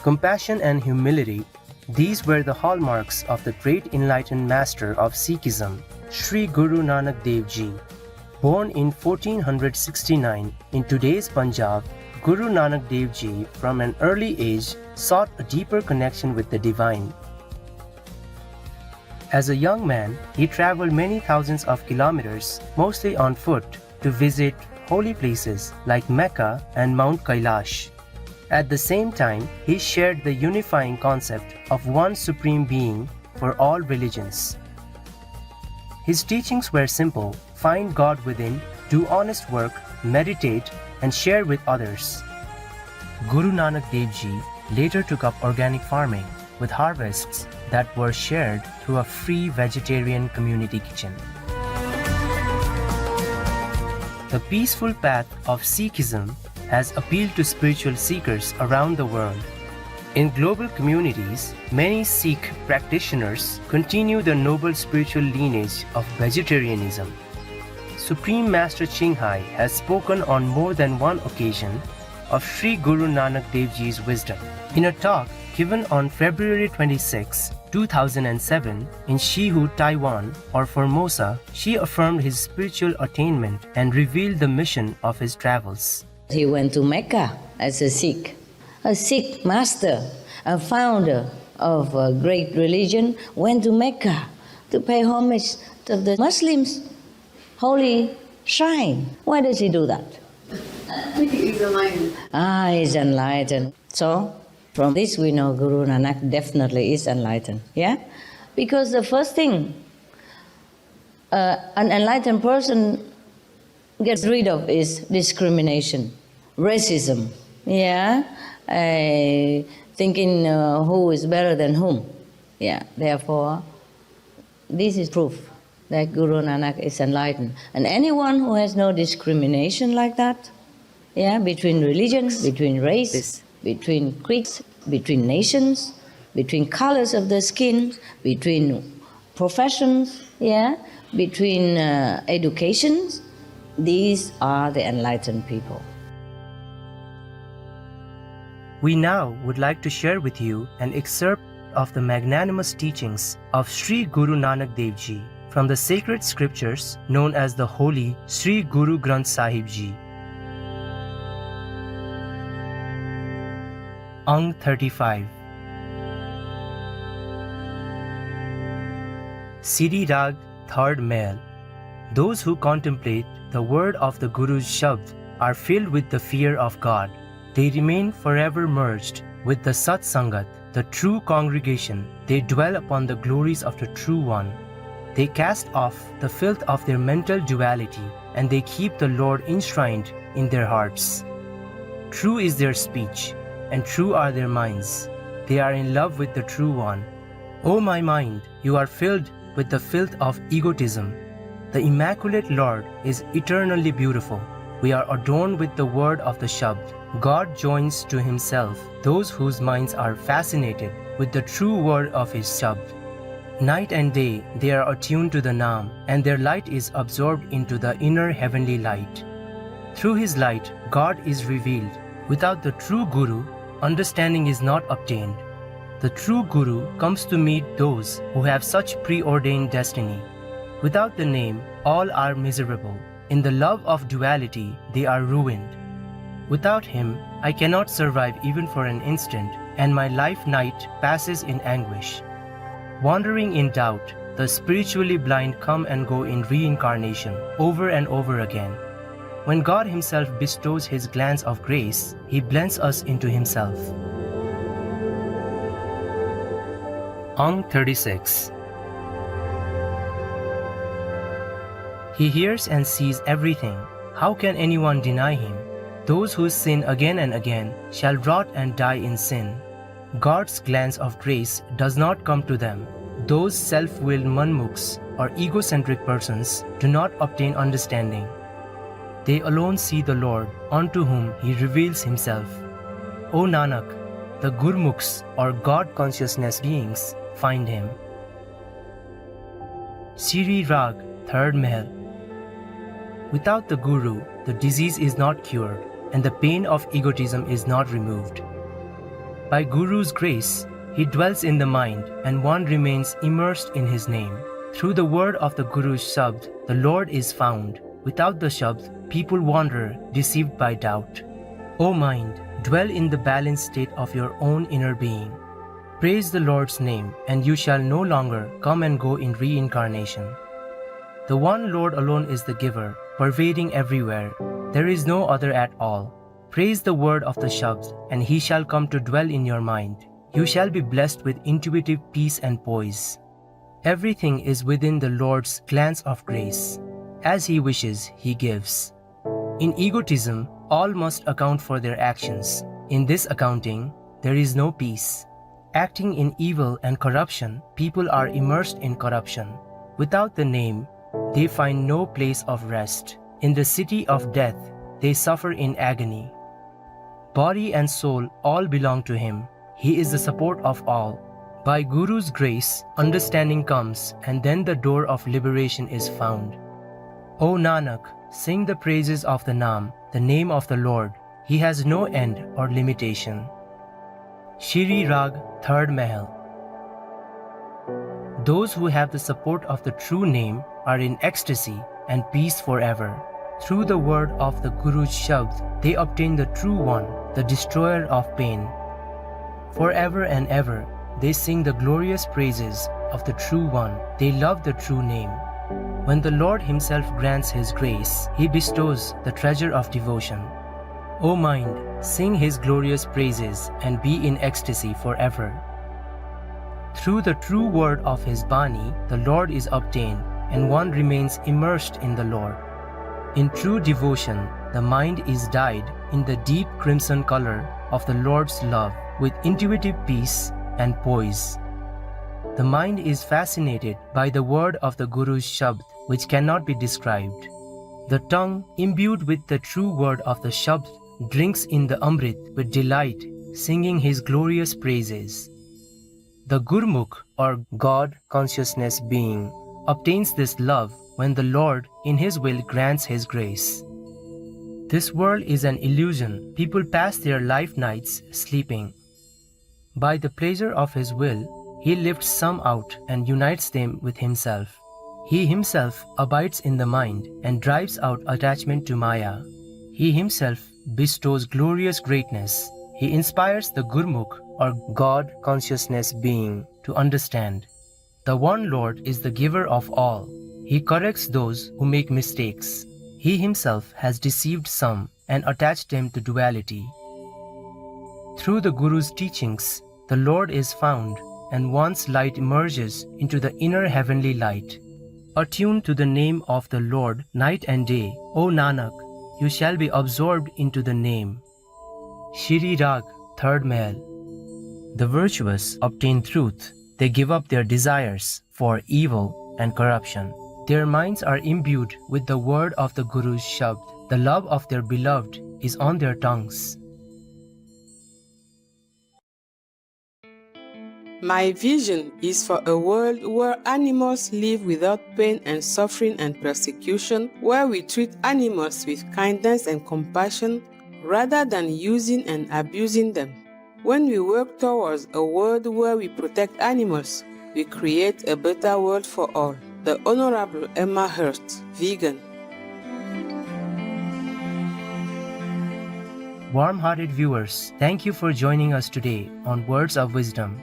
compassion and humility, these were the hallmarks of the great enlightened master of Sikhism, Sri Guru Nanak Dev Ji. Born in 1469 in today's Punjab, Guru Nanak Dev Ji from an early age sought a deeper connection with the divine. As a young man, he traveled many thousands of kilometers, mostly on foot, to visit holy places like Mecca and Mount Kailash. At the same time, he shared the unifying concept of one supreme being for all religions. His teachings were simple: find God within, do honest work, meditate, and share with others. Guru Nanak Dev Ji later took up organic farming with harvests that were shared through a free vegetarian community kitchen. The peaceful path of Sikhism has appealed to spiritual seekers around the world. In global communities, many Sikh practitioners continue the noble spiritual lineage of vegetarianism. Supreme Master Chinghai has spoken on more than one occasion of Sri Guru Nanak Dev Ji's wisdom. In a talk given on February 26, 2007 in Shihu, Taiwan, or Formosa, she affirmed his spiritual attainment and revealed the mission of his travels. He went to Mecca as a Sikh master, a founder of a great religion, went to Mecca to pay homage to the Muslims' holy shrine. Why does he do that? I think he's enlightened. He's enlightened. So, from this we know Guru Nanak definitely is enlightened. Yeah? Because the first thing an enlightened person gets rid of is discrimination, racism. Yeah? Thinking who is better than whom. Yeah. Therefore, this is proof that Guru Nanak is enlightened. And anyone who has no discrimination like that, yeah, between religions, between race, between creeds, between nations, between colors of the skin, between professions, yeah, between educations, these are the enlightened people. We now would like to share with you an excerpt of the magnanimous teachings of Sri Guru Nanak Dev Ji from the sacred scriptures known as the Holy Sri Guru Granth Sahib Ji. Ang 35. Siri Rag, third Mail. Those who contemplate the word of the Guru's Shabd are filled with the fear of God. They remain forever merged with the Sat Sangat, the true congregation. They dwell upon the glories of the True One. They cast off the filth of their mental duality, and they keep the Lord enshrined in their hearts. True is their speech, and true are their minds. They are in love with the True One. O my mind, you are filled with the filth of egotism. The Immaculate Lord is eternally beautiful. We are adorned with the word of the Shabd. God joins to himself those whose minds are fascinated with the true word of his Shabd. Night and day they are attuned to the Naam, and their light is absorbed into the inner heavenly light. Through his light, God is revealed. Without the true Guru, understanding is not obtained. The true Guru comes to meet those who have such preordained destiny. Without the name, all are miserable. In the love of duality, they are ruined. Without him, I cannot survive even for an instant, and my life night passes in anguish. Wandering in doubt, the spiritually blind come and go in reincarnation, over and over again. When God himself bestows his glance of grace, he blends us into himself. Ang 36. He hears and sees everything. How can anyone deny him? Those who sin again and again shall rot and die in sin. God's glance of grace does not come to them. Those self-willed manmukhs or egocentric persons do not obtain understanding. They alone see the Lord, unto whom he reveals himself. O Nanak, the Gurmukhs or God consciousness beings find him. Siri Rag, third Mahal. Without the Guru, the disease is not cured, and the pain of egotism is not removed. By Guru's grace, he dwells in the mind and one remains immersed in his name. Through the word of the Guru's Shabd, the Lord is found. Without the Shabd, people wander, deceived by doubt. O mind, dwell in the balanced state of your own inner being. Praise the Lord's name, and you shall no longer come and go in reincarnation. The one Lord alone is the giver, pervading everywhere. There is no other at all. Praise the word of the Shabd, and he shall come to dwell in your mind. You shall be blessed with intuitive peace and poise. Everything is within the Lord's glance of grace. As he wishes, he gives. In egotism, all must account for their actions. In this accounting, there is no peace. Acting in evil and corruption, people are immersed in corruption. Without the name, they find no place of rest. In the city of death, they suffer in agony. Body and soul all belong to him. He is the support of all. By Guru's grace, understanding comes, and then the door of liberation is found. O Nanak, sing the praises of the Naam, the name of the Lord. He has no end or limitation. Shri Rag, 3rd Mahal. Those who have the support of the true name are in ecstasy and peace forever. Through the word of the Guru's Shabd, they obtain the true one, the destroyer of pain. Forever and ever, they sing the glorious praises of the true one. They love the true name. When the Lord himself grants his grace, he bestows the treasure of devotion. O mind, sing his glorious praises and be in ecstasy forever. Through the true word of his Bani, the Lord is obtained, and one remains immersed in the Lord. In true devotion, the mind is dyed in the deep crimson color of the Lord's love with intuitive peace and poise. The mind is fascinated by the word of the Guru's Shabd, which cannot be described. The tongue, imbued with the true word of the Shabd, drinks in the Amrit with delight, singing his glorious praises. The Gurmukh, or God consciousness being, obtains this love when the Lord, in his will, grants his grace. This world is an illusion. People pass their life nights sleeping. By the pleasure of his will, he lifts some out and unites them with himself. He himself abides in the mind and drives out attachment to Maya. He himself bestows glorious greatness. He inspires the Gurmukh, or God consciousness being, to understand. The one Lord is the giver of all. He corrects those who make mistakes. He himself has deceived some and attached them to duality. Through the Guru's teachings, the Lord is found, and one's light emerges into the inner heavenly light. Attuned to the name of the Lord night and day, O Nanak, you shall be absorbed into the name. Shri Rag, 3rd Mahal. The virtuous obtain truth. They give up their desires for evil and corruption. Their minds are imbued with the word of the Guru's Shabd. The love of their beloved is on their tongues. My vision is for a world where animals live without pain and suffering and persecution, where we treat animals with kindness and compassion rather than using and abusing them. When we work towards a world where we protect animals, we create a better world for all. The Honorable Emma Hurst, vegan. Warm-hearted viewers, thank you for joining us today on Words of Wisdom.